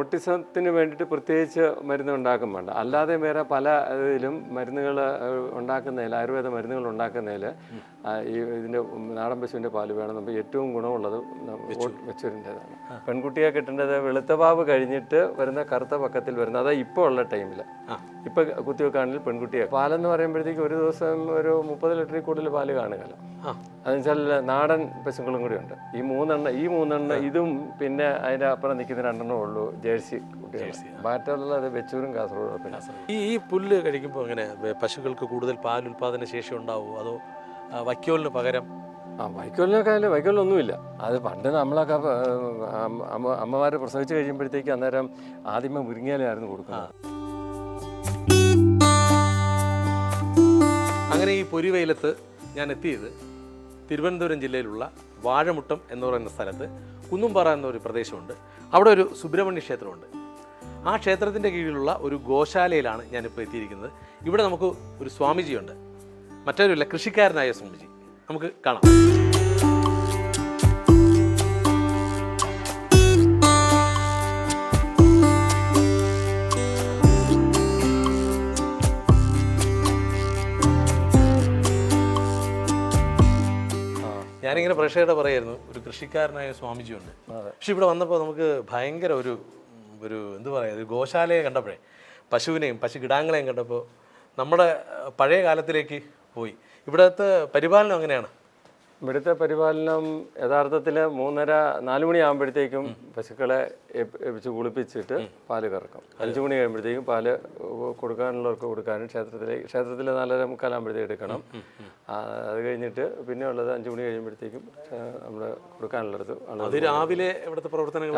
ഓട്ടിസത്തിന് വേണ്ടിയിട്ട് പ്രത്യേകിച്ച് മരുന്ന് ഉണ്ടാക്കും വേണ്ട. അല്ലാതെ വേറെ പല ഇതിലും മരുന്നുകൾ ഉണ്ടാക്കുന്നതിൽ, ആയുർവേദ മരുന്നുകൾ ഉണ്ടാക്കുന്നതിൽ ഇതിൻ്റെ നാടൻ പശുവിൻ്റെ പാല് വേണം. ഏറ്റവും ഗുണമുള്ളത് വെച്ചൂരിൻ്റെതാണ്. പെൺകുട്ടിയെ കിട്ടേണ്ടത് വെളുത്ത പാവ് കഴിഞ്ഞിട്ട് വരുന്ന കറുത്ത പക്കത്തിൽ വരുന്നത്. അതാ ഇപ്പോൾ ഉള്ള ടൈമിൽ ഇപ്പം കുത്തിവെക്കാണെങ്കിൽ പെൺകുട്ടിയെ പാലെന്ന് പറയുമ്പോഴത്തേക്ക് ഒരു ദിവസം ഒരു 30 ലിറ്ററിൽ കൂടുതൽ പാല് കാണുകയല്ലോ. അതെന്ന് വെച്ചാൽ നാടൻ പശുക്കളും കൂടി ഉണ്ട്. ഈ മൂന്നെണ്ണം ഇതും പിന്നെ അതിൻ്റെ അപ്പുറം നിൽക്കുന്ന 2 ഉള്ളൂ ജേഴ്സി കുട്ടികൾ. ബാറ്റുള്ളത് വെച്ചൂരും കാസർഗോഡ്. പിന്നെ ഈ പുല്ല് കഴിക്കുമ്പോൾ അങ്ങനെ പശുക്കൾക്ക് കൂടുതൽ പാൽ ഉൽപാദന ശേഷി ഉണ്ടാവുമോ, അതോ വൈക്കോലിന് പകരം? വൈക്കോലൊന്നുമില്ല. അത് പണ്ട് നമ്മളൊക്കെ അമ്മമാർ പ്രസവിച്ച് കഴിയുമ്പോഴത്തേക്ക് അന്നേരം ആദ്യമേ മുരിങ്ങയിലായിരുന്നു കൊടുക്കുന്നത്. അങ്ങനെ ഈ പൊരിവെയിലത്ത് ഞാൻ എത്തിയത് തിരുവനന്തപുരം ജില്ലയിലുള്ള വാഴമുട്ടം എന്ന് പറയുന്ന സ്ഥലത്ത് കുന്നുംപാറ എന്നൊരു പ്രദേശമുണ്ട്. അവിടെ ഒരു സുബ്രഹ്മണ്യ ക്ഷേത്രമുണ്ട്. ആ ക്ഷേത്രത്തിൻ്റെ കീഴിലുള്ള ഒരു ഗോശാലയിലാണ് ഞാനിപ്പോൾ എത്തിയിരിക്കുന്നത്. ഇവിടെ നമുക്ക് ഒരു സ്വാമിജിയുണ്ട്, മറ്റൊരുമില്ല, കൃഷിക്കാരനായ സ്വാമിജി. നമുക്ക് കാണാം. ഞാനിങ്ങനെ പ്രേക്ഷകരുടെ പറയായിരുന്നു ഒരു കൃഷിക്കാരനായ സ്വാമിജിയുണ്ട്. പക്ഷെ ഇവിടെ വന്നപ്പോൾ നമുക്ക് ഭയങ്കര ഒരു എന്ത് പറയുക, ഒരു ഗോശാലയെ കണ്ടപ്പോഴേ, പശുവിനെയും പശുകിടാങ്ങളെയും കണ്ടപ്പോൾ നമ്മുടെ പഴയ കാലത്തിലേക്ക് പോയി. ഇവിടുത്തെ പരിപാലനം എങ്ങനെയാണ്? ഇവിടുത്തെ പരിപാലനം യഥാർത്ഥത്തിൽ 3:30-4 മണിയാകുമ്പോഴത്തേക്കും പശുക്കളെ എപ്പിച്ച് കുളിപ്പിച്ചിട്ട് പാല് കറക്കും. 5 മണി കഴിയുമ്പോഴത്തേക്കും പാല് കൊടുക്കാനുള്ളവർക്ക് കൊടുക്കാനും ക്ഷേത്രത്തിൽ 4:45 എടുക്കണം. അത് കഴിഞ്ഞിട്ട് പിന്നെ ഉള്ളത് 5 മണി കഴിയുമ്പോഴത്തേക്കും നമ്മൾ കൊടുക്കാനുള്ളത് രാവിലെ ഇവിടുത്തെ പ്രവർത്തനങ്ങൾ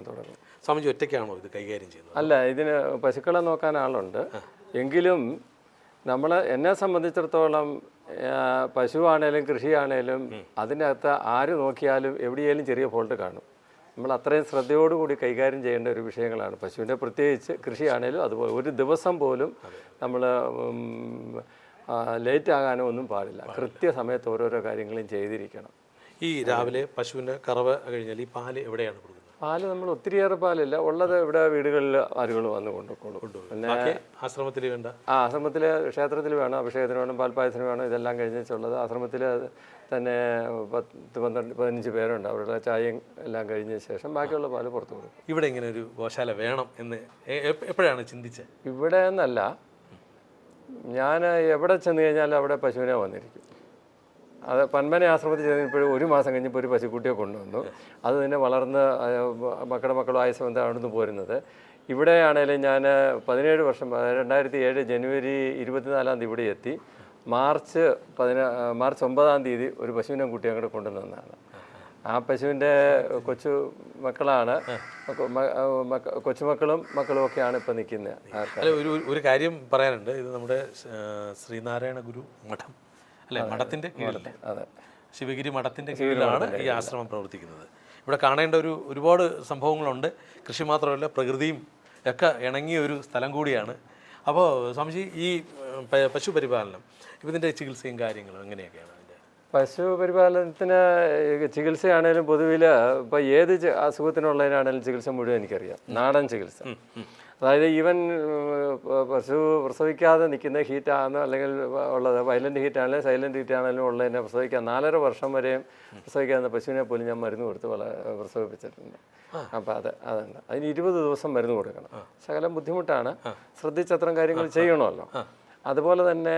തുടങ്ങും. സ്വാമിജി ഒറ്റയ്ക്കാണോ ഇത് കൈകാര്യം ചെയ്യുന്നത്? അല്ല, ഇതിന് പശുക്കളെ നോക്കാൻ ആളുണ്ട്. എങ്കിലും എന്നെ സംബന്ധിച്ചിടത്തോളം പശുവാണേലും കൃഷിയാണേലും അതിനകത്ത് ആര് നോക്കിയാലും എവിടെയെങ്കിലും ചെറിയ ഫോൾട്ട് കാണും. നമ്മൾ അത്രയും ശ്രദ്ധയോടുകൂടി കൈകാര്യം ചെയ്യേണ്ട ഒരു വിഷയങ്ങളാണ് പശുവിൻ്റെ. പ്രത്യേകിച്ച് കൃഷിയാണേലും അതുപോലെ ഒരു ദിവസം പോലും നമ്മൾ ലേറ്റ് ആകാനോ ഒന്നും പാടില്ല. കൃത്യസമയത്ത് ഓരോരോ കാര്യങ്ങളും ചെയ്തിരിക്കണം. ഈ രാവിലെ പശുവിൻ്റെ കറവ കഴിഞ്ഞാൽ ഈ പാല് എവിടെയാണ് കൊടുക്കുന്നത്? പാല് നമ്മൾ ഒത്തിരിയേറെ പാലില്ല, ഉള്ളത് ഇവിടെ വീടുകളിൽ ആരുകൾ വന്ന് കൊണ്ടുപോകുള്ളൂ. പിന്നെ ആശ്രമത്തിൽ വേണ്ട, ആശ്രമത്തിൽ ക്ഷേത്രത്തിൽ വേണം, അഭിഷേകത്തിന് വേണം, പാൽപ്പായസത്തിന് വേണം. ഇതെല്ലാം കഴിഞ്ഞിട്ടുള്ളത് ആശ്രമത്തിൽ തന്നെ 10-15 പേരുണ്ട്. അവരുടെ ചായയും എല്ലാം കഴിഞ്ഞ ശേഷം ബാക്കിയുള്ള പാല് പുറത്തു കൊടുക്കും. ഇവിടെ ഇങ്ങനെ ഒരു ഗോശാല വേണം എന്ന് എപ്പോഴാണ് ചിന്തിച്ചത്? ഇവിടെ എന്നല്ല, ഞാൻ എവിടെ ചെന്ന് കഴിഞ്ഞാലും അവിടെ പശുവിനെ വന്നിരിക്കും. അത് പന്മന ആശ്രമത്തിൽ ചെന്നപ്പോഴും 1 മാസം കഴിഞ്ഞപ്പോൾ ഒരു പശുക്കുട്ടിയെ കൊണ്ടുവന്നു. അത് തന്നെ വളർന്ന് മക്കളും ആയ സമയത്ത് അവിടെ നിന്ന് പോരുന്നത്. ഇവിടെയാണേലും ഞാൻ 17 വർഷം 2007 ജനുവരി 24 ഇവിടെ എത്തി. മാർച്ച് 9 ഒരു പശുവിനെ കുട്ടി അങ്ങോട്ട് കൊണ്ടുവന്നതാണ്. ആ പശുവിൻ്റെ കൊച്ചുമക്കളാണ്, കൊച്ചുമക്കളും ഒക്കെയാണ് ഇപ്പം നിൽക്കുന്നത്. ഒരു കാര്യം പറയാനുണ്ട്. ഇത് നമ്മുടെ ശ്രീനാരായണ ഗുരു മഠം അല്ലെ, മഠത്തിൻ്റെ കീഴിലല്ലേ? അതെ, ശിവഗിരി മഠത്തിൻ്റെ കീഴിലാണ് ഈ ആശ്രമം പ്രവർത്തിക്കുന്നത്. ഇവിടെ കാണേണ്ട ഒരുപാട് സംഭവങ്ങളുണ്ട്. കൃഷി മാത്രമല്ല, പ്രകൃതിയും ഒക്കെ ഇണങ്ങിയ ഒരു സ്ഥലം കൂടിയാണ്. അപ്പോൾ സ്വാമിജി, ഈ പശു പരിപാലനം, ഇതിൻ്റെ ചികിത്സയും കാര്യങ്ങളും എങ്ങനെയൊക്കെയാണ്? പശു പരിപാലനത്തിന് ചികിത്സയാണേലും പൊതുവിൽ ഇപ്പോൾ ഏത് അസുഖത്തിനുള്ളതിനാണേലും ചികിത്സ മുഴുവൻ എനിക്കറിയാം. നാടൻ ചികിത്സ, അതായത് ഈവൻ പശു പ്രസവിക്കാതെ നിൽക്കുന്ന ഹീറ്റാണെന്നോ അല്ലെങ്കിൽ ഉള്ളത് വയലൻ്റ് ഹീറ്റാണെങ്കിലും സൈലൻ്റ് ഹീറ്റാണെങ്കിലും ഉള്ളതിനെ പ്രസവിക്കാൻ 4.5 വർഷം വരെയും പ്രസവിക്കാവുന്ന പശുവിനെ പോലും ഞാൻ മരുന്ന് കൊടുത്ത് പ്രസവിപ്പിച്ചിട്ടുണ്ട്. അപ്പോൾ അതുണ്ട്. അതിന് 20 ദിവസം മരുന്ന് കൊടുക്കണം. ശകലം ബുദ്ധിമുട്ടാണ്, ശ്രദ്ധിച്ചത്രയും കാര്യങ്ങൾ ചെയ്യണമല്ലോ. അതുപോലെ തന്നെ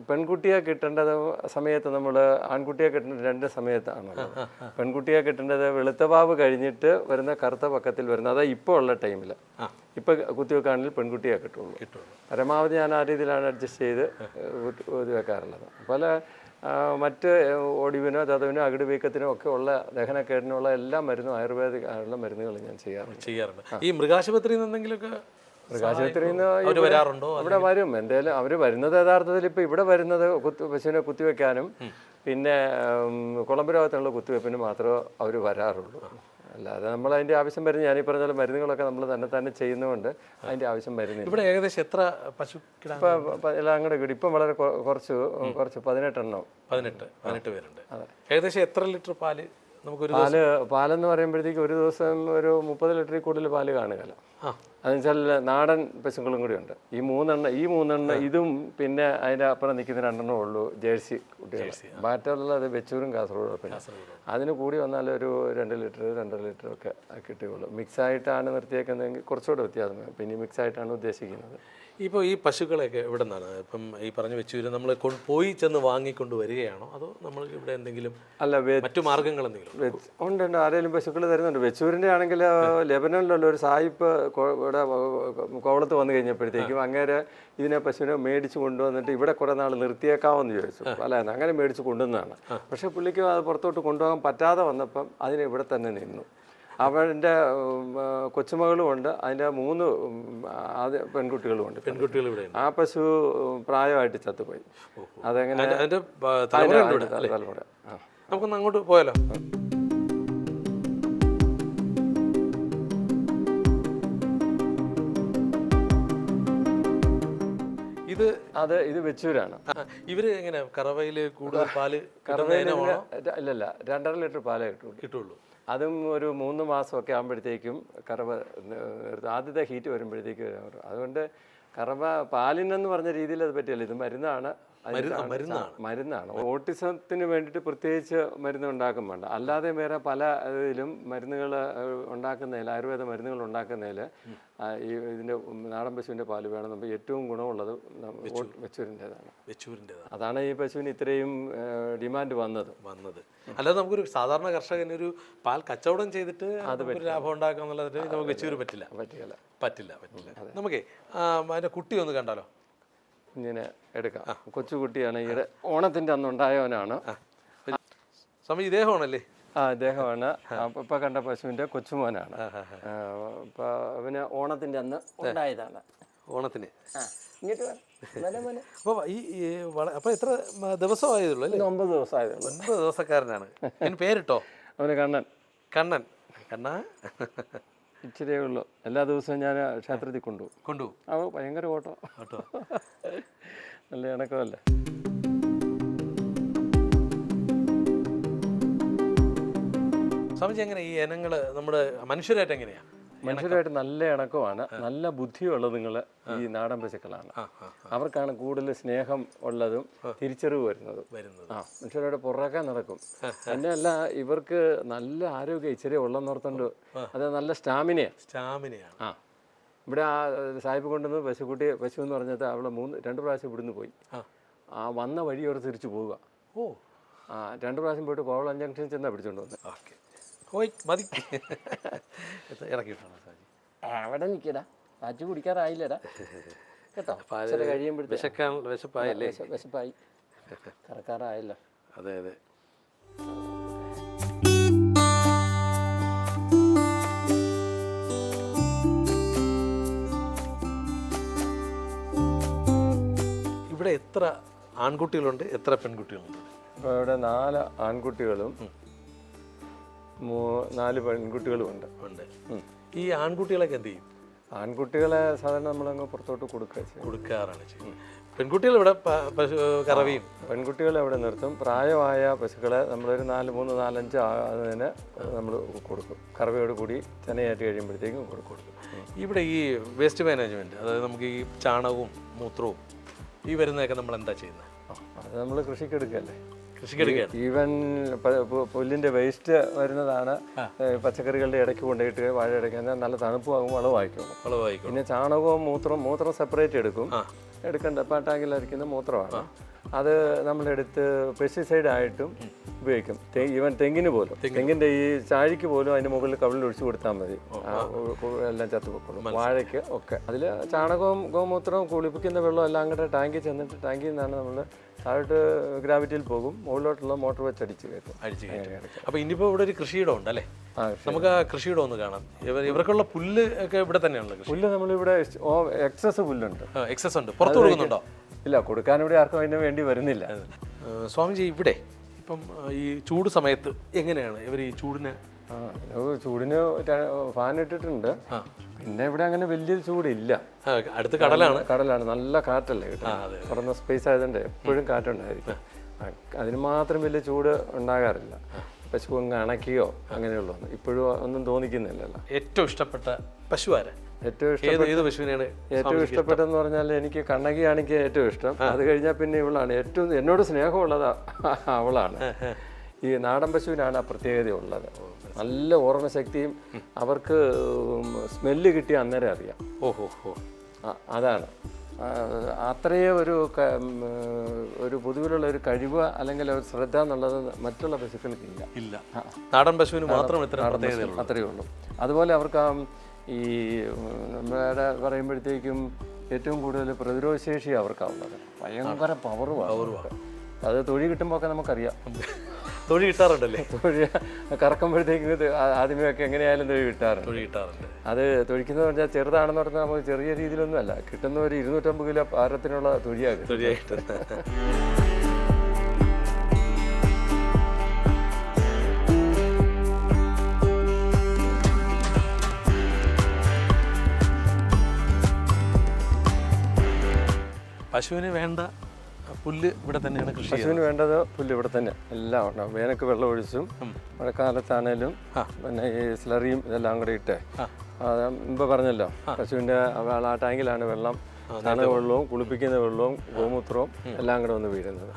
പെൺകുട്ടിയെ കിട്ടേണ്ടത് സമയത്ത് നമ്മൾ ആൺകുട്ടിയെ കിട്ടേണ്ടത് 2 സമയത്താണല്ലോ. പെൺകുട്ടിയെ കിട്ടേണ്ടത് വെളുത്ത പാവ് കഴിഞ്ഞിട്ട് വരുന്ന കറുത്ത പക്കത്തിൽ വരുന്നത്. അതാ ഇപ്പോൾ ഉള്ള ടൈമിൽ. ഇപ്പം കുത്തിവെക്കാണെങ്കിൽ പെൺകുട്ടിയെ കിട്ടുള്ളൂ. പരമാവധി ഞാൻ ആ രീതിയിലാണ് അഡ്ജസ്റ്റ് ചെയ്ത് കുത്തിവെക്കാറുള്ളത്. അതുപോലെ മറ്റ് ഒടിവിനോ ചതവിനോ അകിട് വീക്കത്തിനോ ഒക്കെ ഉള്ള ദഹനക്കേടിനുള്ള എല്ലാ മരുന്നും ആയുർവേദികമായുള്ള മരുന്നുകൾ ഞാൻ ചെയ്യാറുണ്ട്. ഈ മൃഗാശുപത്രിയിൽ നിന്നെങ്കിലൊക്കെ മൃഗാശുപത്രിയിൽ നിന്ന് ഇവിടെ വരും. എന്തായാലും അവർ വരുന്നത് യഥാർത്ഥത്തിൽ ഇപ്പോൾ ഇവിടെ വരുന്നത് പശുവിനെ കുത്തിവെക്കാനും പിന്നെ കുളമ്പ് രോഗത്തിനുള്ള കുത്തിവെപ്പിനും മാത്രമേ അവർ വരാറുള്ളൂ. അല്ലാതെ നമ്മൾ അതിൻ്റെ ആവശ്യം വരുന്നത്, ഞാനീ പറഞ്ഞ മരുന്നുകളൊക്കെ നമ്മൾ തന്നെ ചെയ്യുന്നതുകൊണ്ട് അതിൻ്റെ ആവശ്യം വരുന്നില്ല. ഇവിടെ ഏകദേശം എത്ര പശു ഇപ്പം എല്ലാം അങ്ങോട്ട് കിട്ടും. ഇപ്പം വളരെ കുറച്ച് 18 എണ്ണം 18 പേരുണ്ട്. ഏകദേശം എത്ര ലിറ്റർ പാല് നമുക്കൊരു പാലെന്ന് പറയുമ്പോഴത്തേക്ക് ഒരു ദിവസം ഒരു 30 ലിറ്ററിൽ കൂടുതൽ പാല് കാണുകയല്ല. അതെന്നുവെച്ചാൽ നാടൻ പശുക്കളും കൂടി ഉണ്ട്. ഈ മൂന്നെണ്ണം ഇതും പിന്നെ അതിൻ്റെ അപ്പുറം നിൽക്കുന്ന 2 ഉള്ളൂ ജേഴ്സി കുട്ടികൾ. മറ്റുള്ളത് വെച്ചൂരും കാസർഗോഡും. പിന്നെ അതിന് കൂടി വന്നാൽ ഒരു 2 ലിറ്റർ 2.5 ലിറ്റർ ഒക്കെ കിട്ടുകയുള്ളൂ. മിക്സായിട്ടാണ് നിർത്തിയേക്കുന്നതെങ്കിൽ കുറച്ചുകൂടെ വ്യത്യാസം. പിന്നെ മിക്സായിട്ടാണ് ഉദ്ദേശിക്കുന്നത്. ഇപ്പോൾ ഈ പശുക്കളെയൊക്കെ എവിടെ നിന്നാണ് ഇപ്പം ഈ പറഞ്ഞ വെച്ചൂര് നമ്മൾ പോയി ചെന്ന് വാങ്ങിക്കൊണ്ട് വരികയാണോ, അതോ നമ്മൾ ഇവിടെ എന്തെങ്കിലും മറ്റു മാർഗ്ഗങ്ങൾ എന്തെങ്കിലും ഉണ്ട്? ആരെങ്കിലും പശുക്കൾ തരുന്നുണ്ട്. വെച്ചൂരിൻ്റെ ആണെങ്കിൽ ലെബനനിലുള്ള ഒരു സായിപ്പ് ഇവിടെ കോവളത്ത് വന്നു കഴിഞ്ഞപ്പോഴത്തേക്കും അങ്ങേരെ ഇതിനെ പശുവിനെ മേടിച്ച് കൊണ്ടുവന്നിട്ട് ഇവിടെ കുറേ നാൾ നിർത്തിയേക്കാമെന്ന് ചോദിച്ചു. അല്ല, അങ്ങനെ മേടിച്ച് കൊണ്ടുവന്നതാണ്. പക്ഷേ പുള്ളിക്ക് അത് പുറത്തോട്ട് കൊണ്ടുപോകാൻ പറ്റാതെ വന്നപ്പം അതിനെ ഇവിടെ തന്നെ നിന്നു. അവൻ്റെ കൊച്ചുമകളുമുണ്ട്, അതിൻ്റെ 3 പെൺകുട്ടികളുമുണ്ട്. ഇവിടെ ആ പശു പ്രായമായിട്ട് ചത്തുപോയി. അതെങ്ങനെ തലമുറ. നമുക്കൊന്ന് അങ്ങോട്ട് പോയാലോ? ഇത് വെച്ചൂരാണ്. ഇവര് എങ്ങനെ കറവയില് കൂടുതൽ പാല്? ഇല്ലല്ല, 2.5 ലിറ്റർ പാലേ കിട്ടുള്ളൂ. അതും ഒരു 3 മാസമൊക്കെ ആകുമ്പോഴത്തേക്കും കറവ ആദ്യത്തെ ഹീറ്റ് വരുമ്പോഴത്തേക്കും. അതുകൊണ്ട് കറവ പാലിനെന്ന് പറഞ്ഞ രീതിയിൽ അത് പറ്റിയല്ല. ഇത് മരുന്നാണ്. ഓട്ടിസത്തിന് വേണ്ടിയിട്ട് പ്രത്യേകിച്ച് മരുന്ന് ഉണ്ടാക്കും വേണ്ട. അല്ലാതെ വേറെ പല ഇതിലും മരുന്നുകൾ ഉണ്ടാക്കുന്നതിൽ, ആയുർവേദ മരുന്നുകൾ ഉണ്ടാക്കുന്നതിൽ ഇതിൻ്റെ നാടൻ പശുവിൻ്റെ പാല് വേണം. നമുക്ക് ഏറ്റവും ഗുണമുള്ളത് വെച്ചൂരിൻ്റെതാണ്. അതാണ് ഈ പശുവിന് ഇത്രയും ഡിമാൻഡ് വന്നത്. അല്ലാതെ നമുക്കൊരു സാധാരണ കർഷകന് ഒരു പാൽ കച്ചവടം ചെയ്തിട്ട് അതൊരു ലാഭം ഉണ്ടാക്കുക എന്നുള്ളത് നമുക്ക് വെച്ചൂര് പറ്റില്ല. നമുക്കേ അതിൻ്റെ കുട്ടി ഒന്ന് കണ്ടാലോ? ഇങ്ങനെ എടുക്കാം. കൊച്ചുകുട്ടിയാണ്. ഈയിടെ ഓണത്തിൻ്റെ അന്നുണ്ടായവനാണ്. സ്വാമി ഇദ്ദേഹമാണല്ലേ? ഇദ്ദേഹമാണ്. ഇപ്പം കണ്ട പശുവിൻ്റെ കൊച്ചുമോനാണ്. ഇപ്പം അവന് ഓണത്തിൻ്റെ അന്ന് ഉണ്ടായതാണ്. ഓണത്തിന് അപ്പോൾ എത്ര ദിവസമായതുള്ളൂ അല്ലേ? 9 ദിവസമായതുള്ളൂ. 9 ദിവസക്കാരനാണ്. പേരിട്ടോ? അവന് കണ്ണൻ. ഇച്ചിരിയേ ഉള്ളൂ. എല്ലാ ദിവസവും ഞാൻ ക്ഷേത്രത്തിൽ കൊണ്ടുപോകും. അവ ഭയങ്കര ഓട്ടോ. നല്ല ഇണക്കമല്ലേ? സ്വാമിജി, എങ്ങനെ ഈ ഇനങ്ങൾ നമ്മുടെ മനുഷ്യരായിട്ട് എങ്ങനെയാ? മനുഷ്യരായിട്ട് നല്ല ഇണക്കമാണ്. നല്ല ബുദ്ധിയുള്ളത് ഈ നാടൻ പശുക്കളാണ്. അവർക്കാണ് കൂടുതൽ സ്നേഹം ഉള്ളതും തിരിച്ചറിവ് വരുന്നതും. മനുഷ്യരുടെ പുറകെ നടക്കും. പിന്നെ അല്ല, ഇവർക്ക് നല്ല ആരോഗ്യം ഇച്ചിരി ഉള്ളെന്നോർത്തുണ്ട്. അത് നല്ല സ്റ്റാമിനയാണ്. ഇവിടെ ആ സാഹിബ് കൊണ്ടുവന്ന് പശു എന്ന് പറഞ്ഞത് അവളെ 2 പ്രാവശ്യം ഇവിടുന്ന് പോയി. വന്ന വഴി അവർ തിരിച്ചു പോവുക. 2 പ്രാവശ്യം പോയിട്ട് കോവളം ജംഗ്ഷനിൽ ചെന്നാണ് പിടിച്ചോണ്ട് വന്നത്. അവിടെ നിൽക്കടാ, കാറ്റ് കുടിക്കാറായില്ലടാ കേട്ടോ. കഴിയുമ്പോഴത്തേക്ക് വിശപ്പായി, കറക്കാറായല്ലോ. അതെ. ഇവിടെ എത്ര ആൺകുട്ടികളുണ്ട്, എത്ര പെൺകുട്ടികളുണ്ട്? ഇപ്പോൾ ഇവിടെ 4 ആൺകുട്ടികളും 4 പെൺകുട്ടികളും ഉണ്ട്. ഈ ആൺകുട്ടികളൊക്കെ എന്ത് ചെയ്യും? ആൺകുട്ടികളെ സാധാരണ നമ്മളങ്ങ് പുറത്തോട്ട് കൊടുക്കാറാണ് ചെയ്യുന്നത്. പെൺകുട്ടികൾ ഇവിടെ കറവയും. പെൺകുട്ടികളെ അവിടെ നിർത്തും. പ്രായമായ പശുക്കളെ നമ്മളൊരു 3, 4, 5 അതിന് നമ്മൾ കൊടുക്കും. കറവയോട് കൂടി ചെനയായിട്ട് കഴിയുമ്പോഴത്തേക്കും കൊടുക്കും. ഇവിടെ ഈ വേസ്റ്റ് മാനേജ്മെൻറ്റ്, അതായത് നമുക്ക് ഈ ചാണകവും മൂത്രവും ഈ വരുന്നതൊക്കെ നമ്മൾ എന്താ ചെയ്യുന്നത്? അത് നമ്മൾ കൃഷിക്കെടുക്കല്ലേ. ഈവൻ പുല്ലിൻ്റെ വേസ്റ്റ് വരുന്നതാണ് പച്ചക്കറികളുടെ ഇടയ്ക്ക് കൊണ്ടുപോയിട്ട് വാഴ ഇടയ്ക്ക് നല്ല തണുപ്പും വളവായിക്കോളും. പിന്നെ ചാണകവും മൂത്രം സെപ്പറേറ്റ് എടുക്കേണ്ട ടാങ്കിലരിക്കുന്ന മൂത്രമാണ്. അത് നമ്മളെടുത്ത് പെസ്റ്റിസൈഡ് ആയിട്ടും ഉപയോഗിക്കും. ഈവൻ തെങ്ങിന് പോലും, തെങ്ങിൻ്റെ ഈ ചാഴിക്ക് പോലും അതിൻ്റെ മുകളിൽ കവിളിൽ ഒഴിച്ചു കൊടുത്താൽ മതി, എല്ലാം ചത്തുപൊക്കോളും. വാഴയ്ക്ക് ഒക്കെ അതിൽ ചാണകവും ഗോമൂത്രവും കുളിപ്പിക്കുന്ന വെള്ളം എല്ലാം അങ്ങോട്ട് ടാങ്കിൽ ചെന്നിട്ട് ടാങ്കിൽ നിന്നാണ് നമ്മൾ താഴോട്ട് ഗ്രാവിറ്റിയിൽ പോകും. മുകളിലോട്ടുള്ള മോട്ടോർ വെച്ച് അടിച്ച് കയറ്റും. അപ്പോൾ ഇനിയിപ്പോൾ ഇവിടെ ഒരു കൃഷിയിടം ഉണ്ടല്ലേ? നമുക്ക് ആ കൃഷിയിടം ഒന്ന് കാണാം. ഇവർക്കുള്ള പുല്ല് ഒക്കെ ഇവിടെ തന്നെയാണല്ലോ? പുല്ല് നമ്മളിവിടെ എക്സസ് പുല്ലുണ്ട്. എക്സസ് ഉണ്ട്. പുറത്ത് കൊടുക്കുന്നുണ്ടോ? ഇല്ല, കൊടുക്കാനിവിടെ ആർക്കും അതിന് വേണ്ടി വരുന്നില്ല. സ്വാമിജി, ഇവിടെ ഇപ്പം ഈ ചൂട് സമയത്ത് എങ്ങനെയാണ് ഇവർ ഈ ചൂടിന് ഫാൻ ഇട്ടിട്ടുണ്ട്. പിന്നെ ഇവിടെ അങ്ങനെ വലിയ ചൂടില്ല. അടുത്ത് കടലാണ്. നല്ല കാറ്റല്ലേ കിട്ടുന്നത്. തുറന്ന സ്പേസ് ആയതുകൊണ്ട് എപ്പോഴും കാറ്റുണ്ടായിരിക്കും. അതിന് മാത്രം വലിയ ചൂട് ഉണ്ടാകാറില്ല. പശു അങ്ങ് അണയ്ക്കുകയോ അങ്ങനെയുള്ളതൊന്നും ഇപ്പോഴും ഒന്നും തോന്നിക്കുന്നില്ലല്ലോ. ഏറ്റവും ഇഷ്ടപ്പെട്ട പശു ആരാ? ഏറ്റവും ഏത് പശുവിനെയാണ് ഏറ്റവും ഇഷ്ടപ്പെട്ടെന്ന് പറഞ്ഞാൽ എനിക്ക് കണ്ണകിയാണെങ്കിൽ ഏറ്റവും ഇഷ്ടം. അത് കഴിഞ്ഞാൽ പിന്നെ ഇവളാണ് ഏറ്റവും എന്നോട് സ്നേഹമുള്ളത്. അവളാണ്. ഈ നാടൻ പശുവിനാണ് ആ പ്രത്യേകത ഉള്ളത്. നല്ല ഓർമ്മശക്തിയും അവർക്ക് സ്മെല്ല് കിട്ടിയ അന്നേരം അറിയാം. അതാണ് അത്രയും ഒരു പൊതുവിലുള്ള ഒരു കഴിവ് അല്ലെങ്കിൽ ഒരു ശ്രദ്ധ എന്നുള്ളത് മറ്റുള്ള പശുക്കൾക്ക് ഇല്ല. നാടൻ പശുവിന് മാത്രം അത്രയേ ഉള്ളൂ. അതുപോലെ അവർക്ക് ഈ നമ്മുടെ പറയുമ്പോഴത്തേക്കും ഏറ്റവും കൂടുതൽ പ്രതിരോധശേഷി അവർക്കാവുന്നത്. ഭയങ്കര പവറുമാണ്. അത് തൊഴി കിട്ടുമ്പോൾ ഒക്കെ നമുക്കറിയാം. തൊഴി കിട്ടാറുണ്ടല്ലേ? തൊഴി കറക്കുമ്പോഴത്തേക്കും ആദ്യമൊക്കെ എങ്ങനെയായാലും തൊഴി കിട്ടാറുണ്ട്. അത് തൊഴിക്കുന്നത് പറഞ്ഞാൽ ചെറുതാണെന്ന് പറഞ്ഞാൽ നമുക്ക് ചെറിയ രീതിയിലൊന്നും അല്ല. കിട്ടുന്ന ഒരു 250 കിലോ ഭാരത്തിനുള്ള തൊഴിയാകും. പശുവിന് വേണ്ട പുല്ല് ഇവിടെ തന്നെയാണ് കൃഷി. പശുവിന് വേണ്ടത് പുല്ല് ഇവിടെ തന്നെ എല്ലാം ഉണ്ടാവും. വേനൽക്ക് വെള്ളം ഒഴിച്ചും മഴക്കാലത്താണേലും പിന്നെ ഈ സ്ലറിയും ഇതെല്ലാം കൂടെ ഇട്ട് മുമ്പ് പറഞ്ഞല്ലോ, പശുവിൻ്റെ ആ ടാങ്കിലാണ് വെള്ളം, വെള്ളവും കുളിപ്പിക്കുന്ന വെള്ളവും ഗോമൂത്രവും എല്ലാം കൂടെ വന്ന് വീഴുന്നത്.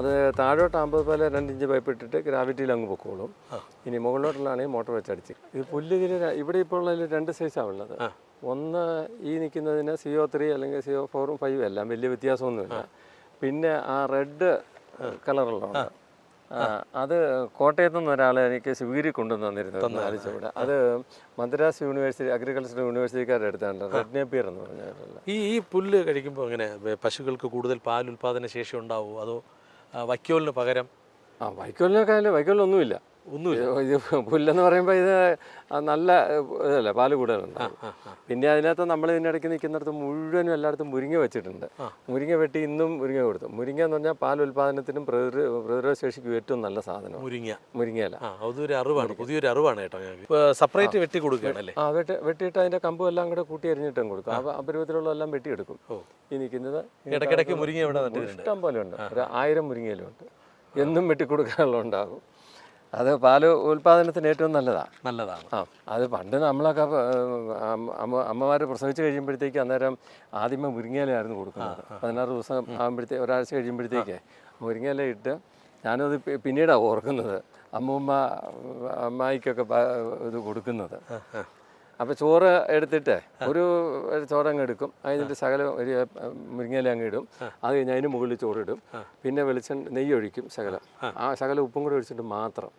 അത് താഴോട്ടാകുമ്പോൾ പോലെ 2 ഇഞ്ച് പൈപ്പ് ഇട്ടിട്ട് ഗ്രാവിറ്റിയിൽ അങ്ങ് പൊക്കോളും. ഇനി മുകളിലോട്ടുള്ളതാണെങ്കിൽ മോട്ടോർ വെച്ചടിച്ച്. ഇത് പുല്ല് ഇവിടെ ഇപ്പോൾ ഉള്ളതിൽ 2 സൈസാണ് ഉള്ളത്. ഒന്ന് ഈ നിൽക്കുന്നതിന് CO3 അല്ലെങ്കിൽ CO4ഉം 5ഉം എല്ലാം വലിയ വ്യത്യാസമൊന്നുമില്ല. പിന്നെ ആ റെഡ് കളറുള്ളതാണ്. അത് കോട്ടയത്തു നിന്ന് ഒരാൾ എനിക്ക് ശിവഗിരി കൊണ്ടുവന്ന് തന്നിരുന്നു 4 ചുവട്. അത് മദ്രാസ് യൂണിവേഴ്സിറ്റി അഗ്രികൾച്ചർ യൂണിവേഴ്സിറ്റിക്കാരുടെ അടുത്താണ് റെഡ് നേപ്പിയർ എന്ന് പറഞ്ഞാൽ. ഈ പുല്ല് കഴിക്കുമ്പോൾ അങ്ങനെ പശുക്കൾക്ക് കൂടുതൽ പാൽ ഉൽപാദന ശേഷി ഉണ്ടാവുമോ, അതോ വൈക്കോലിന് പകരം? വൈക്കോലൊന്നുമില്ല. ഇത് പുല്ലെന്ന് പറയുമ്പോൾ ഇത് നല്ല ഇതല്ല, പാല് കൂടുതലുണ്ടാവും. പിന്നെ അതിനകത്ത് നമ്മൾ ഇതിനിടയ്ക്ക് നിൽക്കുന്നിടത്ത് മുഴുവനും എല്ലായിടത്തും മുരിങ്ങ വെച്ചിട്ടുണ്ട്. മുരിങ്ങ വെട്ടി ഇന്നും മുരിങ്ങ കൊടുത്തു. മുരിങ്ങ എന്ന് പറഞ്ഞാൽ പാൽ ഉൽപാദനത്തിനും പ്രതിരോധ ശേഷിക്കും ഏറ്റവും നല്ല സാധനം മുരിങ്ങയല്ല. അതൊരു അറിവാണ്, പുതിയൊരു അറിവാണ് കേട്ടോ. സെപ്പറേറ്റ് വെട്ടി കൊടുക്കുകയാണല്ലേ? വെട്ടിയിട്ട് അതിന്റെ കമ്പും എല്ലാം കൂടെ കൂട്ടി അരിഞ്ഞിട്ടും കൊടുക്കും. ആ പരുവത്തിലുള്ള എല്ലാം വെട്ടിയെടുക്കും. ഈ നിൽക്കുന്നത് ഇടയ്ക്കിടയ്ക്ക് മുരിങ്ങ ഇവിടെ ഇഷ്ടം പോലെ ഉണ്ട്. ഒരു 1000 മുരിങ്ങയിലും ഉണ്ട്. എന്നും വെട്ടിക്കൊടുക്കാനുള്ള ഉണ്ടാകും. അത് പാല് ഉൽപാദനത്തിന് ഏറ്റവും നല്ലതാണ്. അത് പണ്ട് നമ്മളൊക്കെ അമ്മമാർ പ്രസവിച്ച് കഴിയുമ്പോഴത്തേക്ക് അന്നേരം ആദ്യമേ മുരിങ്ങയിലായിരുന്നു കൊടുക്കുന്നത്. 16 ദിവസം ആകുമ്പോഴത്തേക്ക്, ഒരാഴ്ച കഴിയുമ്പോഴത്തേക്ക് മുരിങ്ങയില ഇട്ട്, ഞാനത് പിന്നീടാണ് ഓർക്കുന്നത് അമ്മായിക്കൊക്കെ ഇത് കൊടുക്കുന്നത്. അപ്പോൾ ചോറ് എടുത്തിട്ട് ഒരു ചോറങ്ങ് എടുക്കും. അതിൻ്റെ ശകലം ഒരു മുരിങ്ങയില അങ്ങ് ഇടും. അത് കഴിഞ്ഞ് അതിന് മുകളിൽ ചോറിടും. പിന്നെ നെയ്യ് ഒഴിക്കും ശകലം. ആ ശകലം ഉപ്പും കൂടെ ഒഴിച്ചിട്ട് മാത്രം.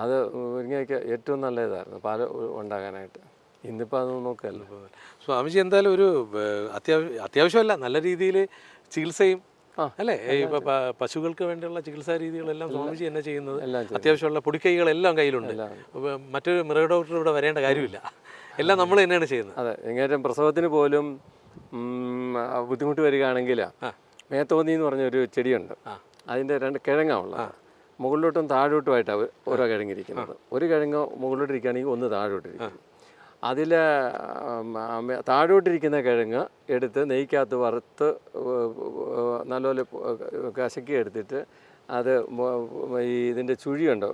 അത് മുരിങ്ങയ്ക്ക് ഏറ്റവും നല്ലതായിരുന്നു പാല് ഉണ്ടാകാനായിട്ട്. ഇന്നിപ്പോൾ അതൊന്നും നോക്കുകയല്ലോ. സ്വാമിജി എന്തായാലും ഒരു അത്യാവശ്യമല്ല, നല്ല രീതിയിൽ ചികിത്സയും അല്ലേ, ഇപ്പൊ പശുക്കൾക്ക് വേണ്ടിയുള്ള ചികിത്സാ രീതികളെല്ലാം സ്വാമിജി തന്നെ ചെയ്യുന്നത്. അത്യാവശ്യമുള്ള പൊടിക്കൈകളെല്ലാം കയ്യിലുണ്ട്. മറ്റൊരു മൃഗ ഡോക്ടർ ഇവിടെ വരേണ്ട കാര്യമില്ല, എല്ലാം നമ്മൾ തന്നെയാണ് ചെയ്യുന്നത്. അതെ, എങ്ങേറ്റം പ്രസവത്തിന് പോലും ബുദ്ധിമുട്ട് വരികയാണെങ്കിൽ മേത്തോന്നി എന്ന് പറഞ്ഞൊരു ചെടിയുണ്ട്. അതിൻ്റെ 2 കിഴങ്ങാണുള്ളത്. മുകളിലോട്ടും താഴോട്ടുമായിട്ടാണ് ഓരോ കിഴങ്ങിരിക്കുന്നത്. ഒരു കിഴങ്ങ് മുകളിലോട്ടിരിക്കുകയാണെങ്കിൽ ഒന്ന് താഴോട്ടിരിക്കും. അതിൽ താഴോട്ടിരിക്കുന്ന കിഴങ്ങ് എടുത്ത് നെയ്ക്കകത്ത് വറുത്ത് നല്ലപോലെ കശക്കി എടുത്തിട്ട് അത് ഇതിൻ്റെ ചുഴിയുണ്ടോ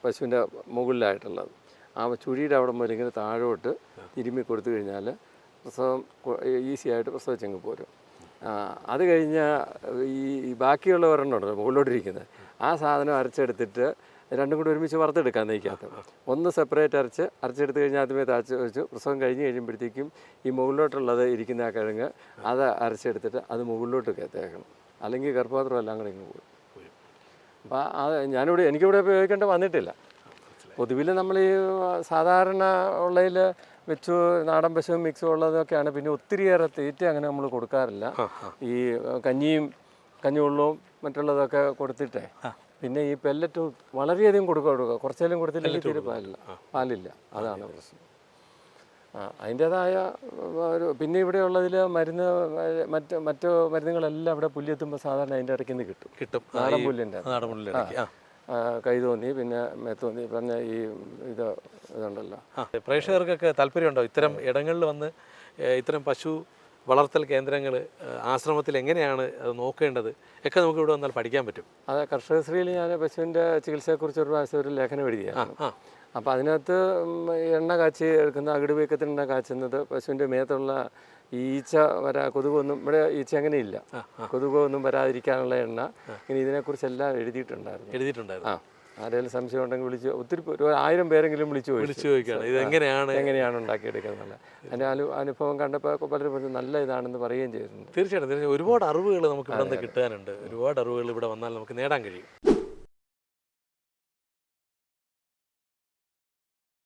പശുവിൻ്റെ മുകളിലായിട്ടുള്ളത്, ആ ചുഴിയുടെ അവിടെ മുതൽ ഇങ്ങനെ താഴോട്ട് തിരുമ്മി കൊടുത്തു കഴിഞ്ഞാൽ പ്രസവം ഈസിയായിട്ട് പ്രസവിച്ചങ്ങ് പോരും. അത് കഴിഞ്ഞാൽ ഈ ബാക്കിയുള്ള ഒരെണ്ണമുണ്ടല്ലോ മുകളിലോട്ടിരിക്കുന്നത്, ആ സാധനം അരച്ചെടുത്തിട്ട് 2 കൂടി ഒരുമിച്ച് വറുത്തെടുക്കാൻ നെയ്ക്കകത്ത്. ഒന്ന് സെപ്പറേറ്റ് അരച്ചെടുത്ത് കഴിഞ്ഞാൽ ആദ്യമേ താഴ്ച വെച്ചു. പ്രസവം കഴിഞ്ഞ് കഴിയുമ്പോഴത്തേക്കും ഈ മുകളിലോട്ടുള്ളത് ഇരിക്കുന്ന ആ കിഴങ്ങ് അത് അരച്ചെടുത്തിട്ട് അത് മുകളിലോട്ട് തേക്കണം. അല്ലെങ്കിൽ ഗർഭപാത്രം എല്ലാം കൂടെ ഇങ്ങ് പോകും. അപ്പോൾ എനിക്കിവിടെ ഉപയോഗിക്കേണ്ട വന്നിട്ടില്ല. പൊതുവിൽ നമ്മൾ ഈ സാധാരണ ഉള്ളതിൽ വെച്ചു നാടൻ പശുവും മിക്സും ഉള്ളതൊക്കെയാണ്. പിന്നെ ഒത്തിരിയേറെ തീറ്റ അങ്ങനെ നമ്മൾ കൊടുക്കാറില്ല. ഈ കഞ്ഞിവെള്ളവും മറ്റുള്ളതൊക്കെ കൊടുത്തിട്ടേ, പിന്നെ ഈ പെല്ലറ്റും വളരെയധികം കൊടുക്കുക. കുറച്ചേലും കൊടുത്തില്ലെങ്കിൽ തീരെ പാലില്ല. അതാണ് പ്രശ്നം. അതിൻ്റേതായ പിന്നെ ഇവിടെ ഉള്ളതിൽ മറ്റു മരുന്നുകളെല്ലാം ഇവിടെ പുല്ലെത്തുമ്പോൾ സാധാരണ അതിൻ്റെ ഇടയ്ക്ക് നിന്ന് കിട്ടും. നാടൻ പുല്ലിൻ്റെ കൈതോന്നി പിന്നെ മേത്തോന്നി പറഞ്ഞ ഇതുണ്ടല്ലോ. പ്രേക്ഷകർക്കൊക്കെ താല്പര്യമുണ്ടോ ഇത്തരം ഇടങ്ങളിൽ വന്ന് ഇത്തരം പശു വളർത്തൽ കേന്ദ്രങ്ങൾ, ആശ്രമത്തിൽ എങ്ങനെയാണ് അത് നോക്കേണ്ടത് ഒക്കെ നമുക്ക് ഇവിടെ വന്നാൽ പഠിക്കാൻ പറ്റും. അത് കർഷകശ്രീയിൽ ഞാൻ പശുവിൻ്റെ ചികിത്സയെക്കുറിച്ച് ഒരു പ്രാവശ്യം ഒരു ലേഖനം എഴുതിയാണ്. അപ്പോൾ അതിനകത്ത് എണ്ണ കാച്ചി എടുക്കുന്ന അകിട് വീക്കത്തിന് എണ്ണ കാച്ചുന്നത് പശുവിൻ്റെ മേത്തുള്ള ഈച്ച കൊതുകൊന്നും, ഇവിടെ ഈച്ച അങ്ങനെയില്ല, കൊതുകൊന്നും വരാതിരിക്കാനുള്ള എണ്ണ, ഇങ്ങനെ ഇതിനെക്കുറിച്ചെല്ലാം എഴുതിയിട്ടുണ്ടായിരുന്നു. ആരെങ്കിലും സംശയം ഉണ്ടെങ്കിൽ വിളിച്ച് ഒത്തിരി ഒരു 1000 പേരെങ്കിലും വിളിച്ചു ചോദിക്കുകയാണ് ഇത് എങ്ങനെയാണ് ഉണ്ടാക്കിയെടുക്കുന്നത്. അതിൻ്റെ അനുഭവം കണ്ടപ്പോൾ പലരും പറഞ്ഞു നല്ല ഇതാണെന്ന് പറയുകയും ചെയ്തിട്ടുണ്ട്. തീർച്ചയായിട്ടും ഒരുപാട് അറിവുകൾ നമുക്ക് ഇവിടെ നിന്ന് കിട്ടാനുണ്ട്. ഒരുപാട് അറിവുകൾ ഇവിടെ വന്നാൽ നമുക്ക് നേടാൻ കഴിയും.